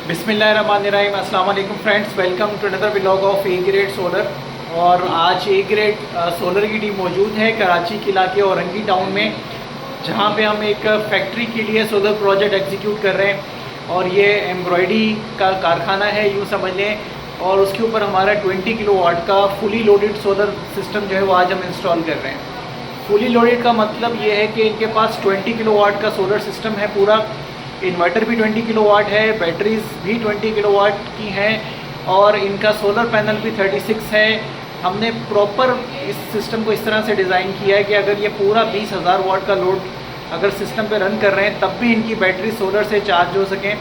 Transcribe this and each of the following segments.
बिस्मिल्लाहिर्रहमानिर्रहीम। अस्सलाम वालेकुम friends, welcome to another vlog of A grade solar. और आज ए ग्रेड सोलर की टीम मौजूद है कराची के इलाके औरंगी टाउन में, जहां पे हम एक फैक्ट्री के लिए सोलर प्रोजेक्ट एग्जीक्यूट कर रहे हैं। और ये एम्ब्रॉयडरी का कारखाना है यूँ समझ लें, और उसके ऊपर हमारा 20 किलोवाट का फुली लोडेड सोलर सिस्टम जो है वो आज हम इंस्टॉल कर रहे हैं। फुली लोडेड का मतलब ये है कि इनके पास 20 किलोवाट का सोलर सिस्टम है पूरा। इन्वर्टर भी 20 किलोवाट है, बैटरीज भी 20 किलोवाट की हैं, और इनका सोलर पैनल भी 36 है। हमने प्रॉपर इस सिस्टम को इस तरह से डिज़ाइन किया है कि अगर ये पूरा 20,000 वाट का लोड अगर सिस्टम पे रन कर रहे हैं तब भी इनकी बैटरी सोलर से चार्ज हो सकें,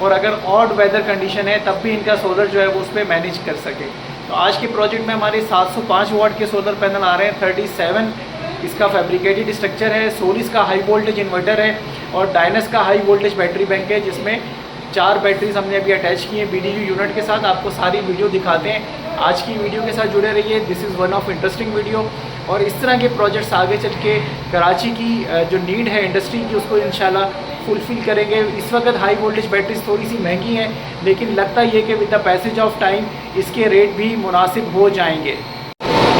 और अगर ऑड वेदर कंडीशन है तब भी इनका सोलर जो है वो उस पर मैनेज कर सके। तो आज के प्रोजेक्ट में हमारे 705 वाट के सोलर पैनल आ रहे हैं। 37 इसका फैब्रिकेटेड स्ट्रक्चर है, सोलिस का हाई वोल्टेज इन्वर्टर है, और डायनस का हाई वोल्टेज बैटरी बैंक है, जिसमें 4 बैटरीज हमने अभी अटैच की हैं BDU यूनिट के साथ। आपको सारी वीडियो दिखाते हैं, आज की वीडियो के साथ जुड़े रहिए। This is one of interesting video, और इस तरह के प्रोजेक्ट्स आगे चल के कराची की जो नीड है इंडस्ट्री की, उसको इंशाल्लाह फुलफ़िल करेंगे। इस वक्त हाई वोल्टेज बैटरीज थोड़ी सी महंगी हैं, लेकिन लगता ये कि with the passage of time इसके रेट भी मुनासिब हो जाएंगे।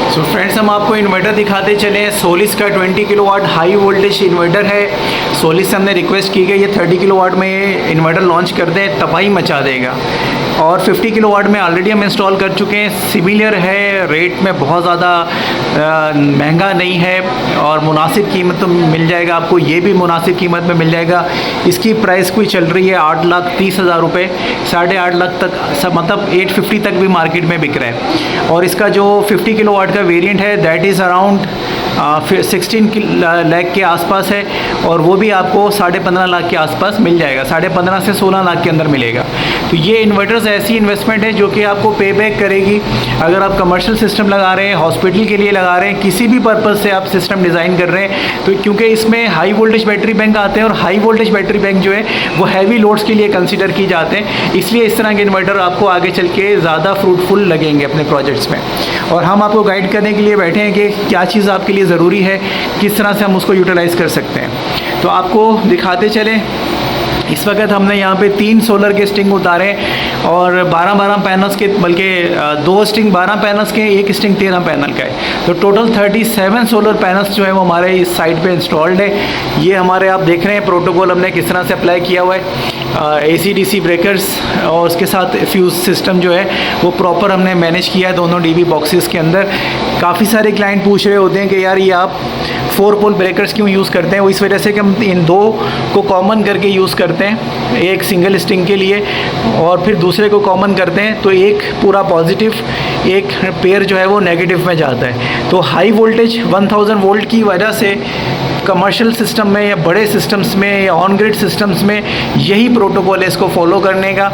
सो फ्रेंड्स, हम आपको इन्वर्टर दिखाते चले। सोलिस का 20 किलोवाट हाई वोल्टेज इन्वर्टर है। सोलिस से हमने रिक्वेस्ट की गई ये 30 किलोवाट में ये इन्वर्टर लॉन्च कर दें, तबाही मचा देगा। और 50 किलोवाट में ऑलरेडी हम इंस्टॉल कर चुके हैं। सिमिलर है, रेट में बहुत ज़्यादा महंगा नहीं है, और मुनासिब कीमत तो मिल जाएगा आपको, ये भी मुनासिब कीमत में मिल जाएगा। इसकी प्राइस कोई चल रही है 8,30,000 रुपये, 8.5 लाख तक, सब मतलब 850 तक भी मार्केट में बिक रहा है। और इसका जो 50 किलोवाट का वेरिएंट है दैट इज़ अराउंड 16 लाख के आसपास है, और वो भी आपको 15.5 लाख के आसपास मिल जाएगा। 15.5 से 16 लाख के अंदर मिलेगा। तो ये इन्वर्टर्स ऐसी इन्वेस्टमेंट है जो कि आपको पे बैक करेगी। अगर आप कमर्शियल सिस्टम लगा रहे हैं, हॉस्पिटल के लिए लगा रहे हैं, किसी भी पर्पज़ से आप सिस्टम डिज़ाइन कर रहे हैं, तो क्योंकि इसमें हाई वोल्टेज बैटरी बैंक आते हैं, और हाई वोल्टेज बैटरी बैंक जो है वो हैवी लोड्स के लिए कंसिडर की जाते हैं, इसलिए इस तरह के इन्वर्टर आपको आगे चल के ज़्यादा फ्रूटफुल लगेंगे अपने प्रोजेक्ट्स में। और हम आपको गाइड करने के लिए बैठे हैं कि क्या चीज़ आपके लिए ज़रूरी है, किस तरह से हम उसको यूटिलाइज़ कर सकते हैं। तो आपको दिखाते चलें। इस वक्त हमने यहाँ पे 3 सोलर के स्टिंग उतारे, और 12 पैनल्स के, बल्कि 2 स्टिंग 12 पैनल्स के, 1 स्टिंग 13 पैनल का है। तो टोटल 37 सोलर पैनल्स जो है वो हमारे इस साइड पे इंस्टॉल्ड है। ये हमारे आप देख रहे हैं प्रोटोकॉल हमने किस तरह से अप्लाई किया हुआ है। AC/DC ब्रेकर्स और उसके साथ फ्यूज़ सिस्टम जो है वो प्रॉपर हमने मैनेज किया है दोनों DB बॉक्सेस के अंदर। काफ़ी सारे क्लाइंट पूछ रहे होते हैं कि यार ये आप 4 पोल ब्रेकर्स क्यों यूज़ करते हैं। वो इस वजह से कि हम इन 2 को कॉमन करके यूज़ करते हैं, एक सिंगल स्टिंग के लिए और फिर दूसरे को कॉमन करते हैं, तो एक पूरा पॉजिटिव, एक पेयर जो है वो नेगेटिव में जाता है। तो हाई वोल्टेज 1000 वोल्ट की वजह से कमर्शियल सिस्टम में या बड़े सिस्टम्स में या ऑन ग्रिड सिस्टम्स में यही प्रोटोकॉल है इसको फॉलो करने का,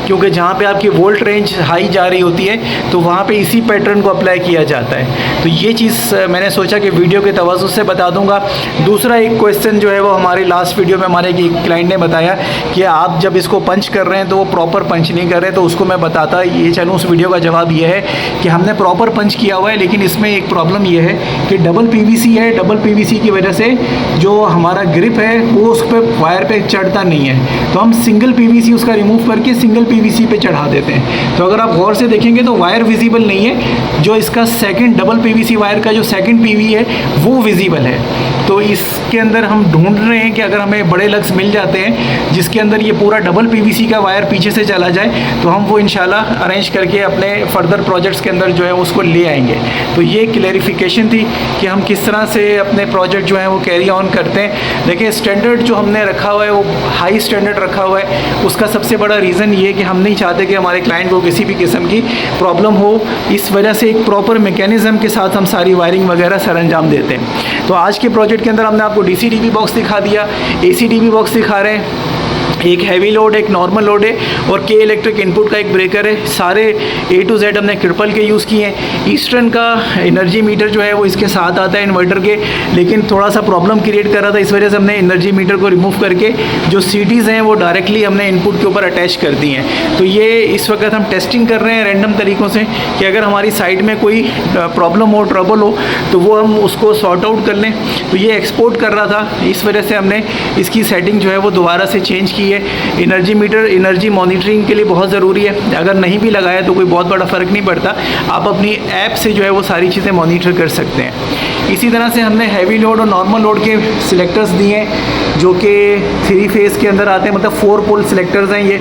क्योंकि जहाँ पे आपकी वोल्ट रेंज हाई जा रही होती है तो वहाँ पे इसी पैटर्न को अप्लाई किया जाता है। तो ये चीज़ मैंने सोचा कि वीडियो के तवज्जुह से बता दूँगा। दूसरा एक क्वेश्चन जो है वो हमारी लास्ट वीडियो में हमारे एक क्लाइंट ने बताया कि आप जब इसको पंच कर रहे हैं तो वो प्रॉपर पंच नहीं कर रहे, तो उसको मैं बताता ये चलूँ। उस वीडियो का जवाब ये है कि हमने प्रॉपर पंच किया हुआ है, लेकिन इसमें एक प्रॉब्लम ये है कि डबल PVC है। डबल PVC की वजह से जो हमारा ग्रिप है वो उस पर वायर पे चढ़ता नहीं है, तो हम सिंगल PVC उसका रिमूव करके सिंगल PVC पे चढ़ा देते हैं। तो अगर आप गौर से देखेंगे तो वायर विजिबल नहीं है, जो इसका सेकंड डबल PVC वायर का जो सेकंड PV है वो विजिबल है। तो इसके अंदर हम ढूंढ रहे हैं कि अगर हमें बड़े लग्स मिल जाते हैं जिसके अंदर ये पूरा डबल PVC का वायर पीछे से चला जाए, तो हम वो इंशाल्लाह अरेंज करके अपने फर्दर प्रोजेक्ट्स के अंदर जो है उसको ले आएंगे। तो ये क्लैरिफिकेशन थी कि हम किस तरह से अपने प्रोजेक्ट जो है वो कैरी ऑन करते हैं। देखिए, स्टैंडर्ड जो हमने रखा हुआ है वो हाई स्टैंडर्ड रखा हुआ है। उसका सबसे बड़ा रीज़न ये है कि हम नहीं चाहते कि हमारे क्लाइंट को किसी भी किस्म की प्रॉब्लम हो, इस वजह से एक प्रॉपर मैकेनिज़्म के साथ हम सारी वायरिंग वगैरह सर अंजाम देते हैं। तो आज के प्रोजेक्ट के अंदर हमने आपको DC/DB बॉक्स दिखा दिया, AC/DB बॉक्स दिखा रहे हैं, एक हैवी लोड, एक नॉर्मल लोड है, और के इलेक्ट्रिक इनपुट का एक ब्रेकर है। सारे A to Z हमने ट्रिपल के यूज़ किए हैं। ईस्टर्न का एनर्जी मीटर जो है वो इसके साथ आता है इन्वर्टर के, लेकिन थोड़ा सा प्रॉब्लम क्रिएट कर रहा था, इस वजह से हमने एनर्जी मीटर को रिमूव करके जो CTs हैं वो डायरेक्टली हमने इनपुट के ऊपर अटैच कर दी हैं। तो ये इस वक्त हम टेस्टिंग कर रहे हैं रैंडम तरीक़ों से कि अगर हमारी साइड में कोई प्रॉब्लम हो, ट्रबल हो, तो वो हम उसको सॉर्ट आउट कर लें। तो ये एक्सपोर्ट कर रहा था, इस वजह से हमने इसकी सेटिंग जो है वो दोबारा से चेंज की चाहिए। एनर्जी मीटर एनर्जी मॉनिटरिंग के लिए बहुत ज़रूरी है। अगर नहीं भी लगाया तो कोई बहुत बड़ा फ़र्क नहीं पड़ता, आप अपनी ऐप से जो है वो सारी चीज़ें मॉनिटर कर सकते हैं। इसी तरह से हमने हैवी लोड और नॉर्मल लोड के सिलेक्टर्स दिए हैं जो कि 3 फेज़ के अंदर आते हैं, मतलब 4 पोल सिलेक्टर्स हैं ये।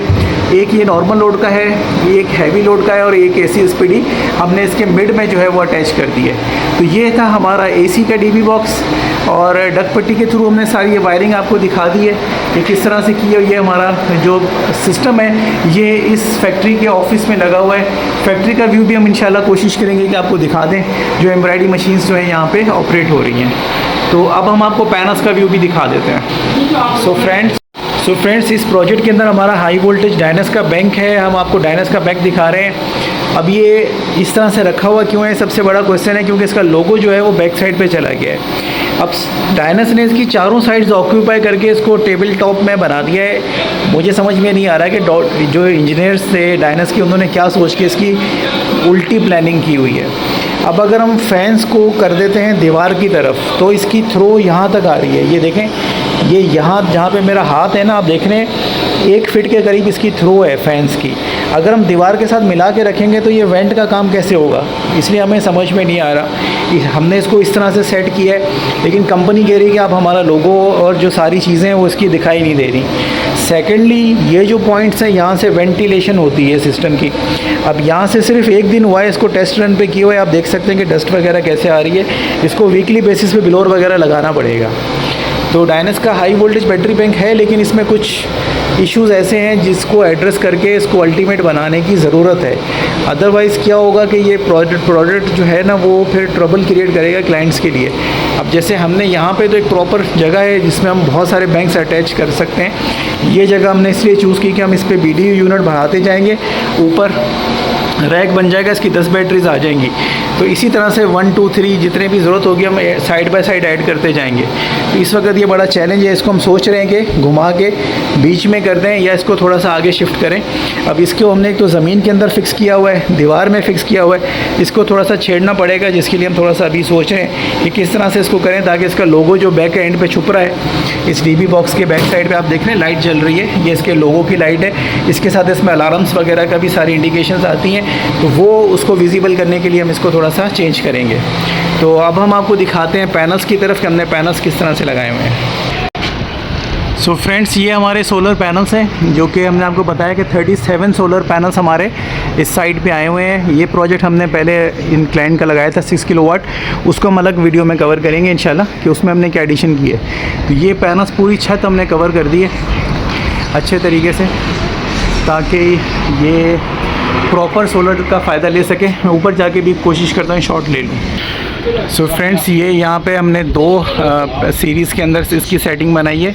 एक ये नॉर्मल लोड का है, एक हैवी लोड का है और एक AC SPD हमने इसके मिड में जो है वो अटैच कर दी है। तो ये था हमारा AC का DB बॉक्स और डक पट्टी के थ्रू हमने सारी ये वायरिंग आपको दिखा दी है कि किस तरह से की है। ये हमारा जो सिस्टम है ये इस फैक्ट्री के ऑफिस में लगा हुआ है। फैक्ट्री का व्यू भी हम इंशाल्लाह कोशिश करेंगे कि आपको दिखा दें जो एम्ब्रॉयडरी मशीन्स जो है यहाँ पे ऑपरेट हो रही हैं। तो अब हम आपको पैनल्स का व्यू भी दिखा देते हैं। सो फ्रेंड्स इस प्रोजेक्ट के अंदर हमारा हाई वोल्टेज डायनस का बैंक है। हम आपको डायनस का बैंक दिखा रहे हैं। अब ये इस तरह से रखा हुआ क्यों है, सबसे बड़ा क्वेश्चन है, क्योंकि इसका लोगो जो है वो बैक साइड पे चला गया है। अब डायनस ने इसकी चारों साइड्स ऑक्यूपाई करके इसको टेबल टॉप में बना दिया है। मुझे समझ में नहीं आ रहा है कि जो इंजीनियर्स थे डायनस की उन्होंने क्या सोच के इसकी उल्टी प्लानिंग की हुई है। अब अगर हम फैंस को कर देते हैं दीवार की तरफ तो इसकी थ्रो यहाँ तक आ रही है। ये देखें, ये यहाँ जहाँ पे मेरा हाथ है ना, आप देख रहे हैं 1 फीट के करीब इसकी थ्रो है फैंस की। अगर हम दीवार के साथ मिला के रखेंगे तो ये वेंट का काम कैसे होगा, इसलिए हमें समझ में नहीं आ रहा। हमने इसको इस तरह से सेट किया है, लेकिन कंपनी कह रही है कि आप हमारा लोगो और जो सारी चीज़ें हैं वो इसकी दिखाई नहीं दे रही। सेकेंडली ये जो पॉइंट्स हैं यहाँ से वेंटिलेशन होती है सिस्टम की। अब यहाँ से सिर्फ 1 दिन हुआ है इसको टेस्ट रन पे किए हुए, आप देख सकते हैं कि डस्ट वगैरह कैसे आ रही है। इसको वीकली बेसिस पे ब्लोअर वगैरह लगाना पड़ेगा। तो डायनस का हाई वोल्टेज बैटरी बैंक है, लेकिन इसमें कुछ इश्यूज़ ऐसे हैं जिसको एड्रेस करके इसको अल्टीमेट बनाने की ज़रूरत है। अदरवाइज़ क्या होगा कि ये प्रोडक्ट जो है ना वो फिर ट्रबल क्रिएट करेगा क्लाइंट्स के लिए। अब जैसे हमने यहाँ पे तो एक प्रॉपर जगह है जिसमें हम बहुत सारे बैंक्स अटैच कर सकते हैं। ये जगह हमने इसलिए चूज़ की कि हम इस पर BDU यूनिट बढ़ाते जाएंगे, ऊपर रैक बन जाएगा, इसकी 10 बैटरीज आ जाएंगी। तो इसी तरह से 1 2 3 जितने भी ज़रूरत होगी हम साइड बाय साइड ऐड करते जाएंगे। तो इस वक्त ये बड़ा चैलेंज है। इसको हम सोच रहे हैं कि घुमा के बीच में कर दें या इसको थोड़ा सा आगे शिफ्ट करें। अब इसको हमने एक तो ज़मीन के अंदर फिक्स किया हुआ है, दीवार में फिक्स किया हुआ है, इसको थोड़ा सा छेड़ना पड़ेगा, जिसके लिए हम थोड़ा सा अभी सोच रहे हैं कि किस तरह से इसको करें ताकि इसका लोगो जो बैक एंड पे छुप रहा है इस DB बॉक्स के बैक साइड पे आप देख रहे हैं लाइट जल रही है, ये इसके लोगो की लाइट है। इसके साथ इसमें अलार्म्स वगैरह का भी सारी इंडिकेशंस आती हैं, तो वो उसको विजिबल करने के लिए हम इसको थोड़ा सा चेंज करेंगे। तो अब हम आपको दिखाते हैं पैनल्स की तरफ कि हमने पैनल्स किस तरह से लगाए हुए हैं। सो फ्रेंड्स ये हमारे सोलर पैनल्स हैं जो कि हमने आपको बताया कि 37 सोलर पैनल्स हमारे इस साइड पे आए हुए हैं। ये प्रोजेक्ट हमने पहले इन क्लाइंट का लगाया था 6 किलोवाट, उसको हम अलग वीडियो में कवर करेंगे इंशाल्लाह कि उसमें हमने क्या एडिशन की है। तो ये पैनल्स पूरी छत हमने कवर कर दी है अच्छे तरीके से ताकि ये प्रॉपर सोलर का फ़ायदा ले सके। मैं ऊपर जाके भी कोशिश करता हूँ शॉट ले लूँ। सो फ्रेंड्स ये यहाँ पे हमने 2 सीरीज़ के अंदर से इसकी सेटिंग बनाई है।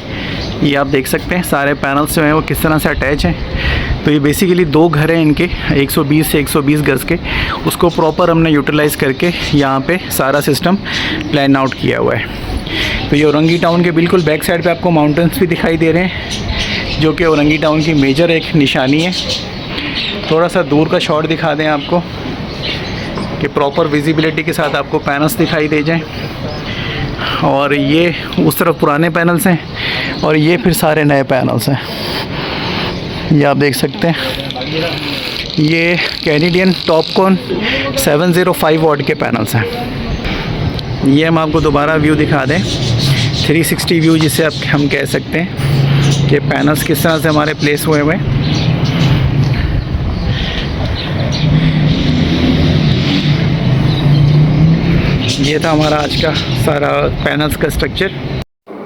ये आप देख सकते हैं सारे पैनल्स जो हैं वो किस तरह से अटैच हैं। तो ये बेसिकली 2 घर हैं इनके 120 से 120 गज़ के, उसको प्रॉपर हमने यूटिलाइज़ करके यहाँ पे सारा सिस्टम प्लान आउट किया हुआ है। तो ये औरंगी टाउन के बिल्कुल बैक साइड पे आपको माउंटेन्स भी दिखाई दे रहे हैं जो कि औरंगी टाउन की मेजर एक निशानी है। थोड़ा सा दूर का शॉट दिखा दें आपको कि प्रॉपर विजिबिलिटी के साथ आपको पैनल्स दिखाई दे जाएं। और ये उस तरफ पुराने पैनल्स हैं और ये फिर सारे नए पैनल्स हैं। ये आप देख सकते हैं ये कैनेडियन टॉपकॉन 705 वाट के पैनल्स हैं। ये हम आपको दोबारा व्यू दिखा दें 360 व्यू जिसे आप हम कह सकते हैं कि पैनल्स किस तरह से हमारे प्लेस हुए हुए हैं। ये था हमारा आज का सारा पैनल्स का स्ट्रक्चर।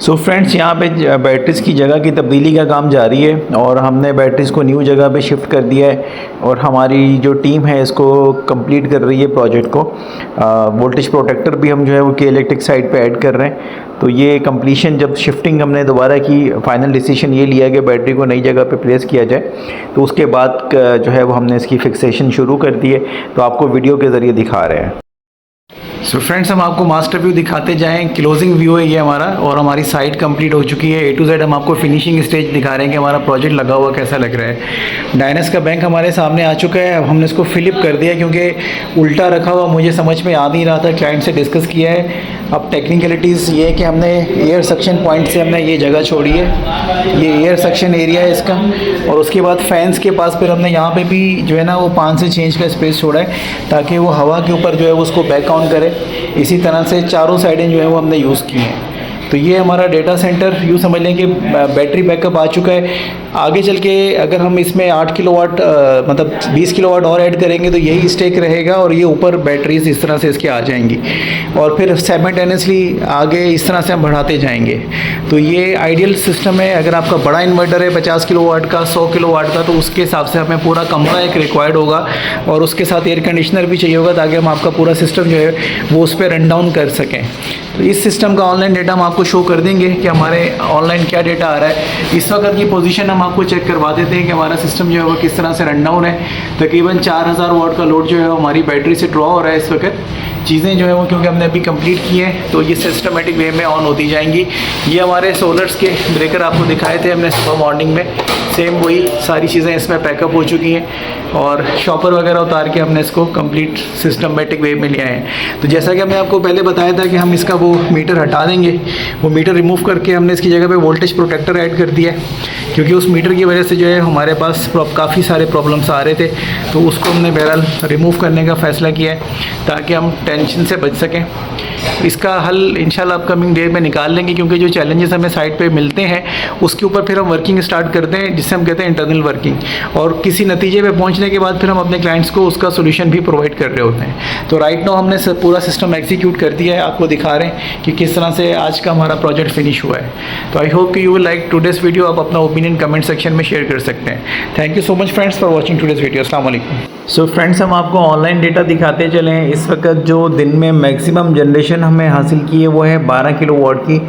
सो फ्रेंड्स यहाँ पे बैटरीज़ की जगह की तब्दीली का काम जारी है और हमने बैटरीज़ को न्यू जगह पे शिफ्ट कर दिया है और हमारी जो टीम है इसको कंप्लीट कर रही है प्रोजेक्ट को। वोल्टेज प्रोटेक्टर भी हम जो है वो के इलेक्ट्रिक साइड पे ऐड कर रहे हैं। तो ये कंप्लीशन जब शिफ्टिंग हमने दोबारा की, फाइनल डिसीजन ये लिया कि बैटरी को नई जगह पे प्लेस किया जाए, तो उसके बाद जो है वो हमने इसकी फिक्सेशन शुरू कर दी है। तो आपको वीडियो के ज़रिए दिखा रहे हैं। सो फ्रेंड्स, हम आपको मास्टर व्यू दिखाते जाएं। क्लोजिंग व्यू है ये हमारा, और हमारी साइट कंप्लीट हो चुकी है। A to Z हम आपको फिनिशिंग स्टेज दिखा रहे हैं कि हमारा प्रोजेक्ट लगा हुआ कैसा लग रहा है। डायनेस का बैंक हमारे सामने आ चुका है। अब हमने इसको फिलिप कर दिया क्योंकि उल्टा रखा हुआ मुझे समझ में आ नहीं रहा था। क्लाइंट से डिस्कस किया है। अब टेक्निकलिटीज़ ये है कि हमने एयर सक्शन पॉइंट से हमने ये जगह छोड़ी है। ये एयर सक्शन एरिया है इसका, और उसके बाद फैंस के पास फिर हमने यहाँ पे भी जो है ना वो 5 से 6 इंच का स्पेस छोड़ा है ताकि वो हवा के ऊपर जो है वो उसको बैक ऑन करे। इसी तरह से चारों साइडें जो है वो हमने यूज़ की हैं। तो ये हमारा डेटा सेंटर यूँ समझ लें कि बैटरी बैकअप आ चुका है। आगे चल के अगर हम इसमें 8 किलोवाट मतलब 20 किलोवाट और ऐड करेंगे तो यही स्टेक रहेगा, और ये ऊपर बैटरीज इस तरह से इसके आ जाएंगी, और फिर साइमल्टेनियसली आगे इस तरह से हम बढ़ाते जाएंगे। तो ये आइडियल सिस्टम है। अगर आपका बड़ा इन्वर्टर है 50 किलोवाट का, 100 किलोवाट का, तो उसके हिसाब से हमें पूरा कमरा एक रिक्वायर्ड होगा, और उसके साथ एयर कंडीशनर भी चाहिए होगा ताकि हम आपका पूरा सिस्टम जो है वो उस पर रन डाउन कर सकें। तो इस सिस्टम का ऑनलाइन डेटा हम आपको शो कर देंगे कि हमारे ऑनलाइन क्या डेटा आ रहा है। इस वक्त की पोजीशन हम आपको चेक करवा देते हैं कि हमारा सिस्टम जो है वो किस तरह से रन डाउन है। तकरीबन 4000 वाट का लोड जो है वो हमारी बैटरी से ड्रॉ हो रहा है इस वक्त। चीज़ें जो है वो क्योंकि हमने अभी कंप्लीट की हैं तो ये सिस्टमेटिक वे में ऑन होती जाएंगी। ये हमारे सोलर्स के ब्रेकर आपको दिखाए थे हमने सुबह मॉर्निंग में, सेम वही सारी चीज़ें इसमें पैकअप हो चुकी हैं, और शॉपर वगैरह उतार के हमने इसको कंप्लीट सिस्टमेटिक वे में ले आए हैं। तो जैसा कि हमने आपको पहले बताया था कि हम इसका वो मीटर हटा देंगे, वो मीटर रिमूव करके हमने इसकी जगह पे वोल्टेज प्रोटेक्टर ऐड कर दिया है, क्योंकि उस मीटर की वजह से जो है हमारे पास काफ़ी सारे प्रॉब्लम्स आ रहे थे। तो उसको हमने बहरहाल रिमूव करने का फ़ैसला किया है ताकि हम टेंशन से बच सकें। इसका हल इंशाल्लाह अपकमिंग डे में निकाल लेंगे, क्योंकि जो चैलेंजेस हमें साइट पे मिलते हैं उसके ऊपर फिर हम वर्किंग स्टार्ट करते हैं, जिससे हम कहते हैं इंटरनल वर्किंग, और किसी नतीजे पे पहुंचने के बाद फिर हम अपने क्लाइंट्स को उसका सोल्यूशन भी प्रोवाइड कर रहे होते हैं। तो राइट नाउ हमने पूरा सिस्टम एग्जीक्यूट कर दिया है, आपको दिखा रहे हैं कि किस तरह से आज का हमारा प्रोजेक्ट फिनिश हुआ है। तो आई होप कि you will like today's video. आप अपना ओपिनियन कमेंट सेक्शन में शेयर कर सकते हैं। Thank you so much friends for watching today's video. अस्सलाम वालेकुम। सो फ्रेंड्स, हम आपको ऑनलाइन डेटा दिखाते चलें। इस वक्त जो दिन में मैक्सिमम जनरेशन हमें हासिल की है वो है 12 किलोवाट की।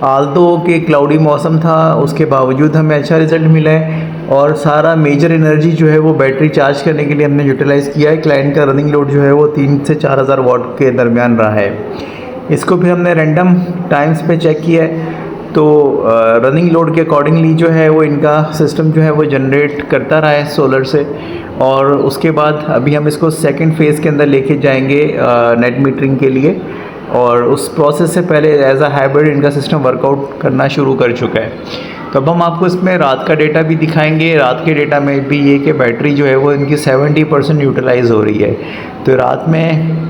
आल्तो के क्लाउडी मौसम था, उसके बावजूद हमें अच्छा रिज़ल्ट मिला है, और सारा मेजर एनर्जी जो है वो बैटरी चार्ज करने के लिए हमने यूटिलाइज़ किया है। क्लाइंट का रनिंग लोड जो है वो 3 से 4000 वाट के दरमियान रहा है। इसको फिर हमने रैंडम टाइम्स पे चेक किया है, तो रनिंग लोड के अकॉर्डिंगली जो है वो इनका सिस्टम जो है वो जनरेट करता रहा है सोलर से। और उसके बाद अभी हम इसको सेकंड फेज़ के अंदर लेके जाएंगे नेट मीटरिंग के लिए, और उस प्रोसेस से पहले एज अ हाइब्रिड इनका सिस्टम वर्कआउट करना शुरू कर चुका है। तो अब हम आपको इसमें रात का डेटा भी दिखाएंगे। रात के डेटा में भी ये कि बैटरी जो है वो इनकी 70% यूटिलाइज़ हो रही है। तो रात में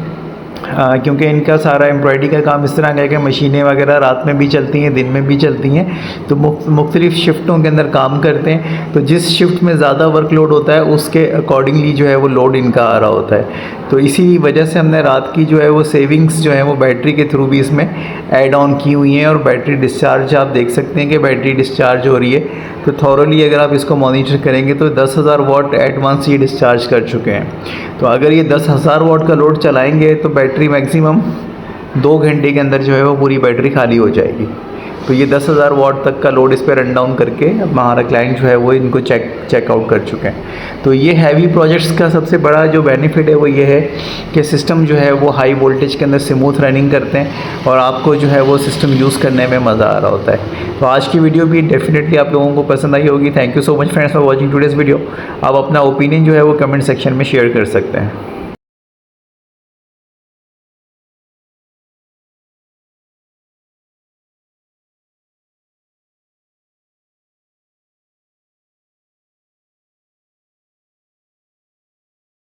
क्योंकि इनका सारा एम्ब्रॉयडरी का काम इस तरह का है कि मशीनें वगैरह रात में भी चलती हैं, दिन में भी चलती हैं, तो मुख्तलिफ़ शिफ्टों के अंदर काम करते हैं। तो जिस शिफ्ट में ज़्यादा वर्कलोड होता है उसके अकॉर्डिंगली जो है वो लोड इनका आ रहा होता है। तो इसी वजह से हमने रात की जो है वो सेविंग्स जो है वो बैटरी के थ्रू भी इसमें ऐड ऑन की हुई हैं। और बैटरी डिस्चार्ज आप देख सकते हैं कि बैटरी डिस्चार्ज हो रही है। तो थॉरली अगर आप इसको मॉनिटर करेंगे तो 10,000 वाट एडवांस ये डिस्चार्ज कर चुके हैं। तो अगर ये 10,000 वाट का लोड चलाएंगे तो बैटरी मैक्सिमम 2 घंटे के अंदर जो है वो पूरी बैटरी खाली हो जाएगी। तो ये 10,000 वाट तक का लोड इस पर रन डाउन करके अब हमारा क्लाइंट जो है वो इनको चेकआउट कर चुके हैं। तो ये हैवी प्रोजेक्ट्स का सबसे बड़ा जो बेनिफिट है वो ये है कि सिस्टम जो है वो हाई वोल्टेज के अंदर स्मूथ रनिंग करते हैं, और आपको जो है वो सिस्टम यूज़ करने में मज़ा आ रहा होता है। तो आज की वीडियो भी डेफिनेटली आप लोगों को पसंद आई होगी। Thank you so much friends for watching today's video. आप अपना ओपिनियन जो है वो कमेंट सेक्शन में शेयर कर सकते हैं।